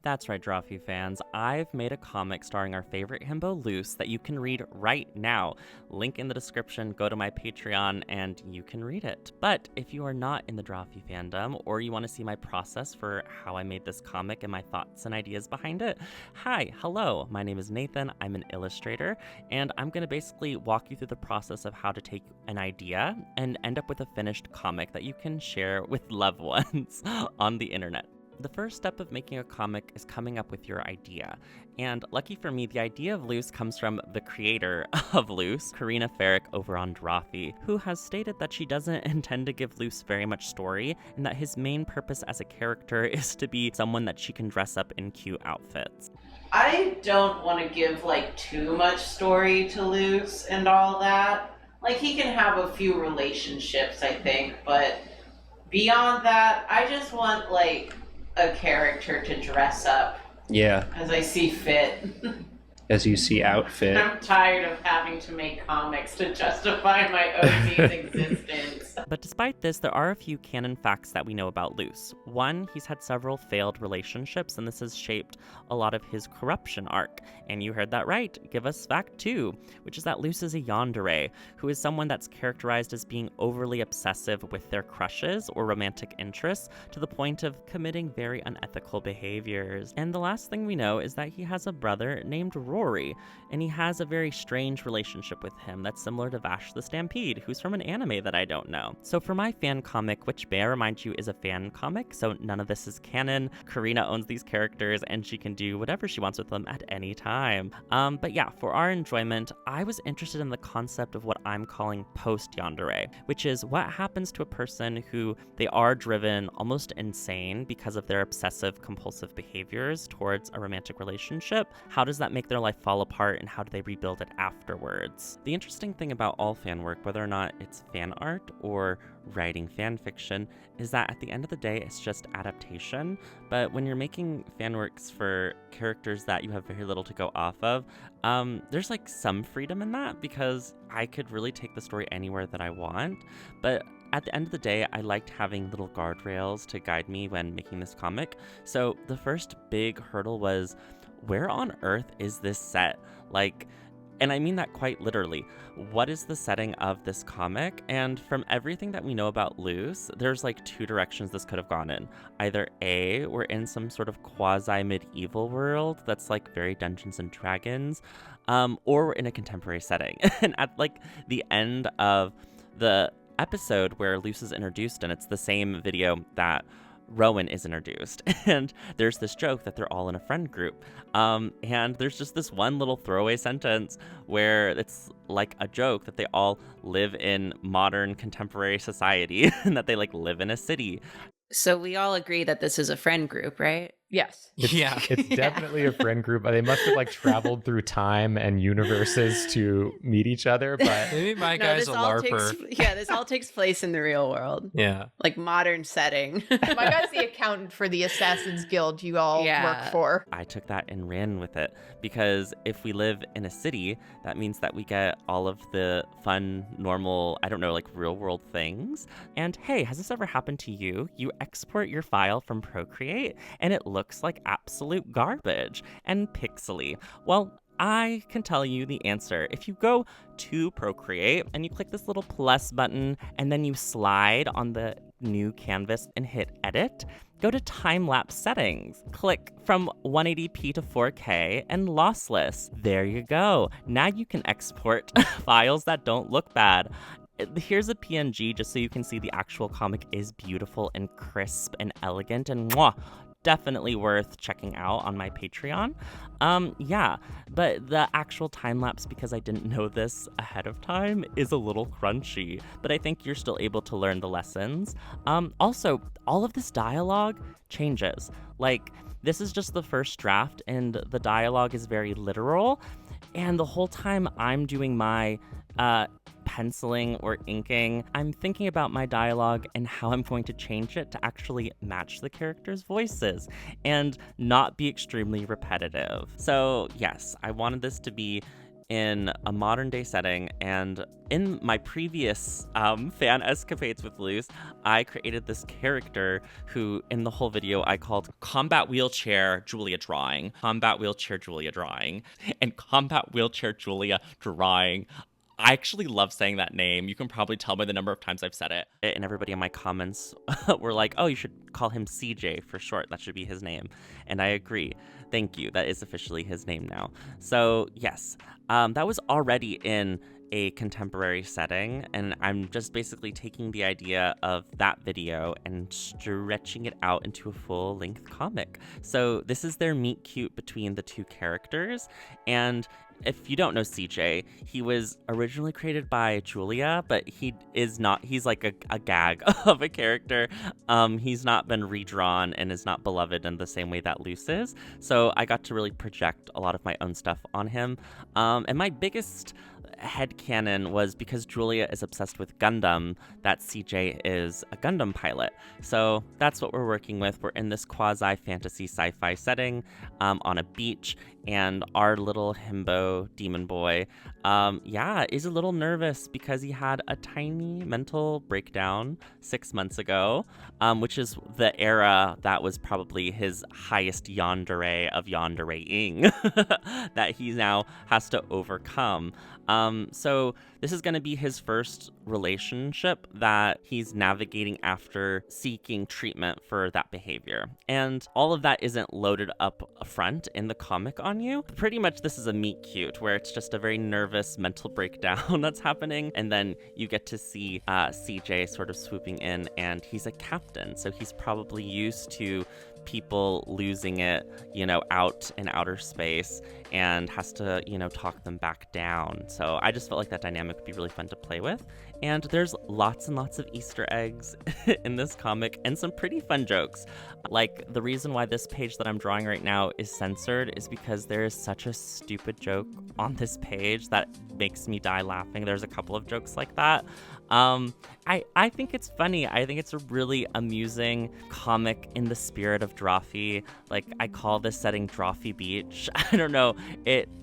That's right, Drawfee fans. I've made a comic starring our favorite himbo, LUCE, that you can read right now. Link in the description, go to my Patreon, and you can read it. But if you are not in the Drawfee fandom, or you want to see my process for how I made this comic and my thoughts and ideas behind it, hello, my name is Nathan, I'm an illustrator, and I'm going to basically walk you through the process of how to take an idea and end up with a finished comic that you can share with loved ones on the internet. The first step of making a comic is coming up with your idea. And lucky for me, the idea of LUCE comes from the creator of LUCE, Karina Farrick over on Drawfee, who has stated that she doesn't intend to give LUCE very much story, and that his main purpose as a character is to be someone that she can dress up in cute outfits. I don't want to give too much story to LUCE and all that. He can have a few relationships, I think, but beyond that, I just want a character to dress up. Yeah. As I see fit. As you see outfit. I'm tired of having to make comics to justify my OC's existence. But despite this, there are a few canon facts that we know about LUCE. One, he's had several failed relationships, and this has shaped a lot of his corruption arc. And you heard that right. Give us fact 2, which is that LUCE is a yandere, who is someone that's characterized as being overly obsessive with their crushes or romantic interests to the point of committing very unethical behaviors. And the last thing we know is that he has a brother named Rory, and he has a very strange relationship with him that's similar to Vash the Stampede, who's from an anime that I don't know. So for my fan comic, which may I remind you is a fan comic, so none of this is canon, Karina owns these characters and she can do whatever she wants with them at any time. But yeah, for our enjoyment, I was interested in the concept of what I'm calling post-yandere, which is what happens to a person who they are driven almost insane because of their obsessive compulsive behaviors towards a romantic relationship. How does that make their life fall apart, and how do they rebuild it afterwards? The interesting thing about all fan work, whether or not it's fan art or writing fan fiction, is that at the end of the day, it's just adaptation. But when you're making fan works for characters that you have very little to go off of, there's some freedom in that, because I could really take the story anywhere that I want. But at the end of the day, I liked having little guardrails to guide me when making this comic. So the first big hurdle was, where on earth is this set? And I mean that quite literally. What is the setting of this comic? And from everything that we know about LUCE, there's 2 directions this could have gone in. Either A, we're in some sort of quasi-medieval world that's very Dungeons and Dragons, or we're in a contemporary setting. And at the end of the episode where LUCE is introduced, and it's the same video that Rowan is introduced, and there's this joke that they're all in a friend group, and there's just this one little throwaway sentence where it's a joke that they all live in modern contemporary society and that they live in a city. So we all agree that this is a friend group, right? Yes. It's definitely a friend group. They must have traveled through time and universes to meet each other. But maybe my guy's a LARPer. This all takes place in the real world. Yeah. Modern setting. My guy's the accountant for the Assassin's Guild you all work for. I took that and ran with it, because if we live in a city, that means that we get all of the fun, normal, real world things. And hey, has this ever happened to you? You export your file from Procreate and it looks like absolute garbage and pixely. Well, I can tell you the answer. If you go to Procreate and you click this little plus button and then you slide on the new canvas and hit edit, go to time-lapse settings, click from 180p to 4K and lossless. There you go. Now you can export files that don't look bad. Here's a PNG just so you can see the actual comic is beautiful and crisp and elegant and definitely worth checking out on my Patreon. But the actual time-lapse, because I didn't know this ahead of time, is a little crunchy, but I think you're still able to learn the lessons. Also, all of this dialogue changes. This is just the first draft, and the dialogue is very literal, and the whole time I'm doing my penciling or inking, I'm thinking about my dialogue and how I'm going to change it to actually match the characters' voices and not be extremely repetitive. So yes, I wanted this to be in a modern day setting. And in my previous fan escapades with LUCE, I created this character who, in the whole video, I called Combat Wheelchair Julia Drawing, Combat Wheelchair Julia Drawing, and Combat Wheelchair Julia Drawing. I actually love saying that name. You can probably tell by the number of times I've said it. And everybody in my comments were like, oh, you should call him CJ for short. That should be his name. And I agree. Thank you. That is officially his name now. So yes, that was already in a contemporary setting, and I'm just basically taking the idea of that video and stretching it out into a full-length comic. So this is their meet cute between the two characters, and if you don't know CJ, he was originally created by Julia, but he's like a gag of a character. He's not been redrawn and is not beloved in the same way that LUCE is. So I got to really project a lot of my own stuff on him. And my biggest headcanon was because Julia is obsessed with Gundam, that CJ is a Gundam pilot. So that's what we're working with. We're in this quasi-fantasy sci-fi setting on a beach, and our little himbo demon boy, is a little nervous because he had a tiny mental breakdown 6 months ago, which is the era that was probably his highest yandere of yandereing that he now has to overcome. So this is going to be his first relationship that he's navigating after seeking treatment for that behavior. And all of that isn't loaded up front in the comic on you. Pretty much this is a meet cute where it's just a very nervous mental breakdown that's happening. And then you get to see CJ sort of swooping in, and he's a captain. So he's probably used to people losing it, out in outer space, and has to, talk them back down. So I just felt like that dynamic would be really fun to play with. And there's lots and lots of Easter eggs in this comic and some pretty fun jokes. Like, the reason why this page that I'm drawing right now is censored is because there is such a stupid joke on this page that makes me die laughing. There's a couple of jokes like that. I think it's funny. I think it's a really amusing comic in the spirit of Drawfee. Like, I call this setting Drawfee Beach. I don't know.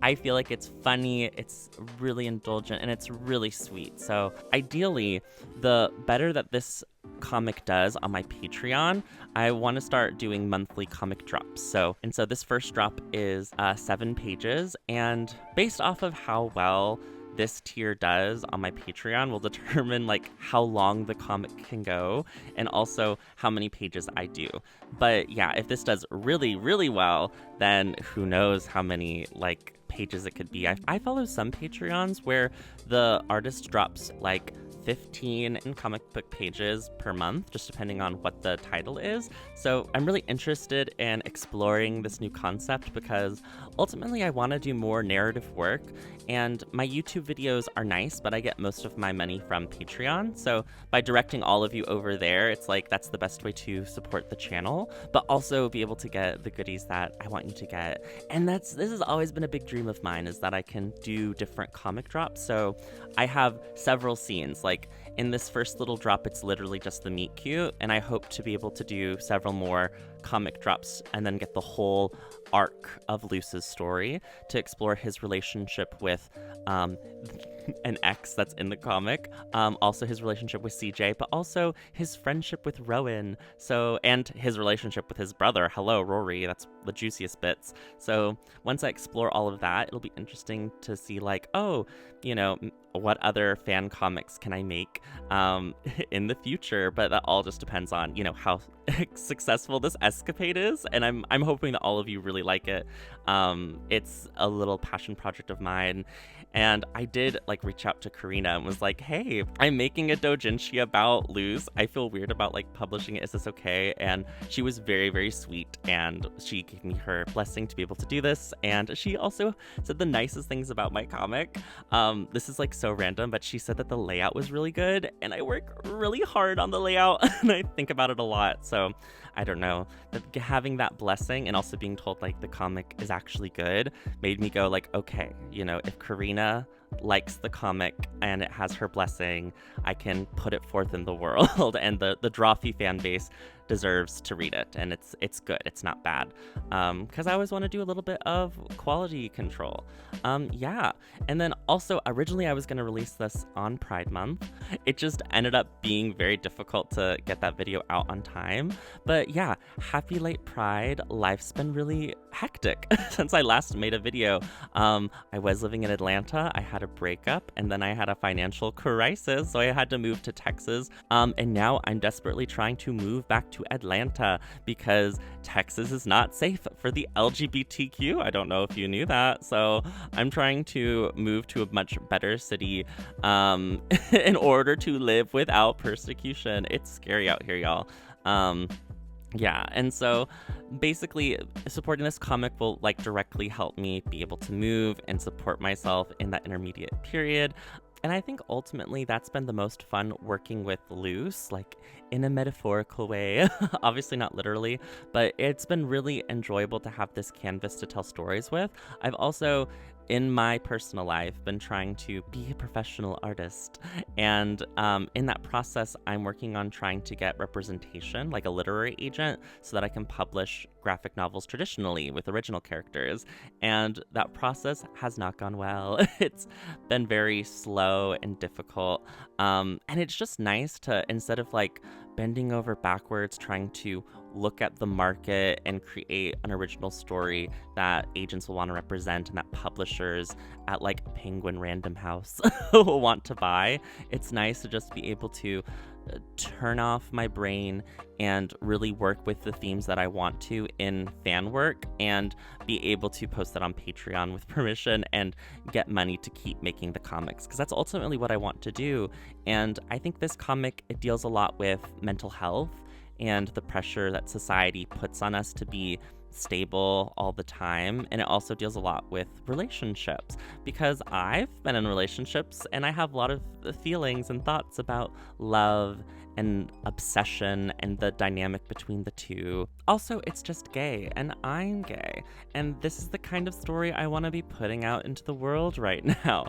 I feel like it's funny, it's really indulgent, and it's really sweet. So ideally, the better that this comic does on my Patreon, I want to start doing monthly comic drops. So this first drop is 7 pages, and based off of how well this tier does on my Patreon will determine how long the comic can go and also how many pages I do. But yeah, if this does really, really well, then who knows how many pages it could be. I follow some Patreons where the artist drops 15 comic book pages per month, just depending on what the title is. So I'm really interested in exploring this new concept because ultimately I want to do more narrative work, and my YouTube videos are nice, but I get most of my money from Patreon. So by directing all of you over there, it's that's the best way to support the channel, but also be able to get the goodies that I want you to get. And this has always been a big dream of mine, is that I can do different comic drops. So I have several scenes. In this first little drop, it's literally just the meet cute, and I hope to be able to do several more comic drops and then get the whole arc of LUCE's story to explore his relationship with an ex that's in the comic, also his relationship with CJ, but also his friendship with Rowan, and his relationship with his brother. Hello, Rory. That's the juiciest bits. So once I explore all of that, it'll be interesting to see what other fan comics can I make in the future. But that all just depends on how successful this escapade is, and I'm hoping that all of you really like it. It's a little passion project of mine, and I did reach out to Karina and was like, hey, I'm making a doujinshi about LUCE. I feel weird about publishing it. Is this okay? And she was very, very sweet, and she gave me her blessing to be able to do this. And she also said the nicest things about my comic. This is so random, but she said that the layout was really good, and I work really hard on the layout and I think about it a lot. So I don't know, having that blessing and also being told like the comic is actually good made me go like, okay, you know, if Karina likes the comic and it has her blessing, I can put it forth in the world. And the Drawfee fan base deserves to read it, and it's good, it's not bad, because I always want to do a little bit of quality control. Yeah. And then also originally I was going to release this on Pride Month. It just ended up being very difficult to get that video out on time. But yeah, happy late Pride. Life's been really hectic since I last made a video. I was living in Atlanta, I had a breakup, and then I had a financial crisis, so I had to move to Texas. And now I'm desperately trying to move back to Atlanta because Texas is not safe for the LGBTQ. I don't know if you knew that. So I'm trying to move to a much better city in order to live without persecution. It's scary out here, y'all. Yeah, and so basically supporting this comic will like directly help me be able to move and support myself in that intermediate period. And I think ultimately that's been the most fun working with LUCE, like in a metaphorical way, obviously not literally, but it's been really enjoyable to have this canvas to tell stories with. I've also, in my personal life, been trying to be a professional artist. And in that process, I'm working on trying to get representation, like a literary agent, so that I can publish graphic novels traditionally with original characters. And that process has not gone well. It's been very slow and difficult. And it's just nice to, instead of like bending over backwards trying to look at the market and create an original story that agents will want to represent and that publishers at like Penguin Random House will want to buy, it's nice to just be able to turn off my brain and really work with the themes that I want to in fan work and be able to post that on Patreon with permission and get money to keep making the comics, because that's ultimately what I want to do. And I think this comic, it deals a lot with mental health and the pressure that society puts on us to be stable all the time. And it also deals a lot with relationships, because I've been in relationships and I have a lot of feelings and thoughts about love and obsession and the dynamic between the two. Also, it's just gay and I'm gay, and this is the kind of story I want to be putting out into the world right now.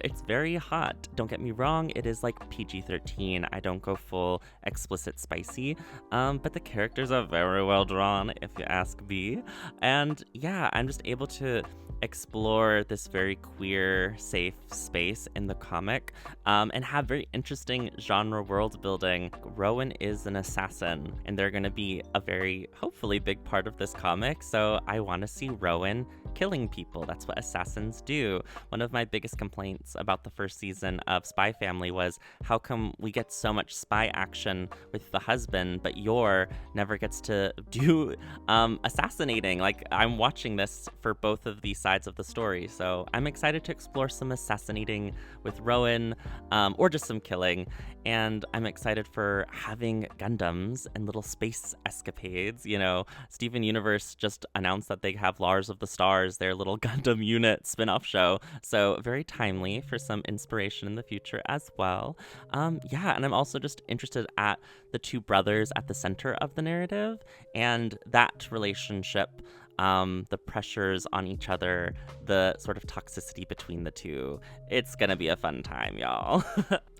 It's very hot, don't get me wrong, it is like PG-13. I don't go full explicit spicy, but the characters are very well drawn, if you ask me. And yeah, I'm just able to explore this very queer, safe space in the comic, and have very interesting genre world building. Rowan is an assassin, and they're going to be a very, hopefully, big part of this comic, so I want to see Rowan killing people. That's what assassins do. One of my biggest complaints about the first season of Spy Family was, how come we get so much spy action with the husband, but Yor never gets to do assassinating? Like, I'm watching this for both of these sides of the story, so I'm excited to explore some assassinating with Rowan, or just some killing. And I'm excited for having Gundams and little space escapades. You know, Steven Universe just announced that they have Lars of the Stars, their little Gundam unit spin-off show. So very timely for some inspiration in the future as well. Yeah, and I'm also just interested at the two brothers at the center of the narrative and that relationship. The pressures on each other, the sort of toxicity between the two. It's gonna be a fun time, y'all.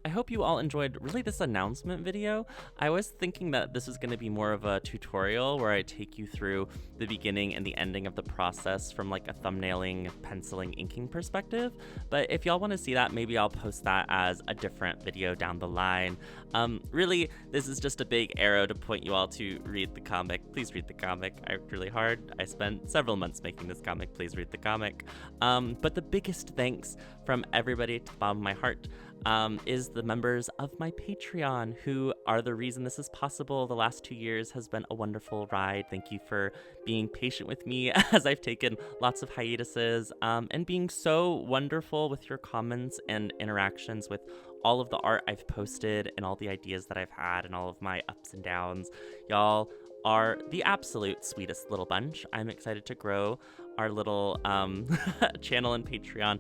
I hope you all enjoyed really this announcement video. I was thinking that this was going to be more of a tutorial where I take you through the beginning and the ending of the process from like a thumbnailing, penciling, inking perspective. But if y'all want to see that, maybe I'll post that as a different video down the line. Really, this is just a big arrow to point you all to read the comic. Please read the comic. I worked really hard. I spent several months making this comic. Please read the comic. But the biggest thanks from everybody to the bottom of my heart is the members of my Patreon, who are the reason this is possible. The last 2 years has been a wonderful ride. Thank you for being patient with me as I've taken lots of hiatuses, and being so wonderful with your comments and interactions with all of the art I've posted and all the ideas that I've had and all of my ups and downs. Y'all are the absolute sweetest little bunch. I'm excited to grow our little channel and Patreon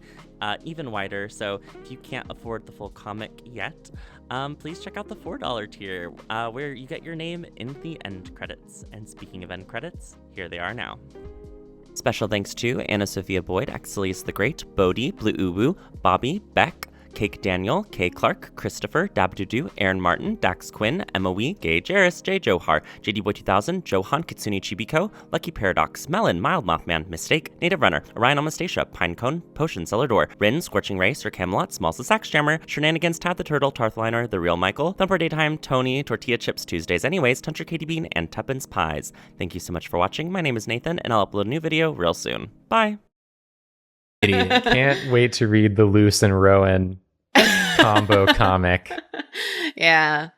even wider. So if you can't afford the full comic yet, please check out the $4 tier where you get your name in the end credits. And speaking of end credits, here they are now. Special thanks to Anna Sophia Boyd, Axelius the Great, Bodhi, Blue Uwu, Bobby, Beck, Cake Daniel, Kay Clark, Christopher, Dabdudu, Aaron Martin, Dax Quinn, Emma Wee, Gay Jarris, J. Johar, JD Boy 2000, Johan, Kitsune Chibiko, Lucky Paradox, Melon, Mild Mothman, Mistake, Native Runner, Orion Amastasia, Pinecone, Potion Cellar Door, Rin, Scorching Ray, Sir Camelot, Small Sax Jammer, Shenanigans, Tad the Turtle, Tarthliner, The Real Michael, Thumper Daytime, Tony, Tortilla Chips Tuesdays Anyways, Tuncher Katie Bean, and Tuppence Pies. Thank you so much for watching. My name is Nathan, and I'll upload a new video real soon. Bye! Can't wait to read the Luce and Rowan combo comic. Yeah.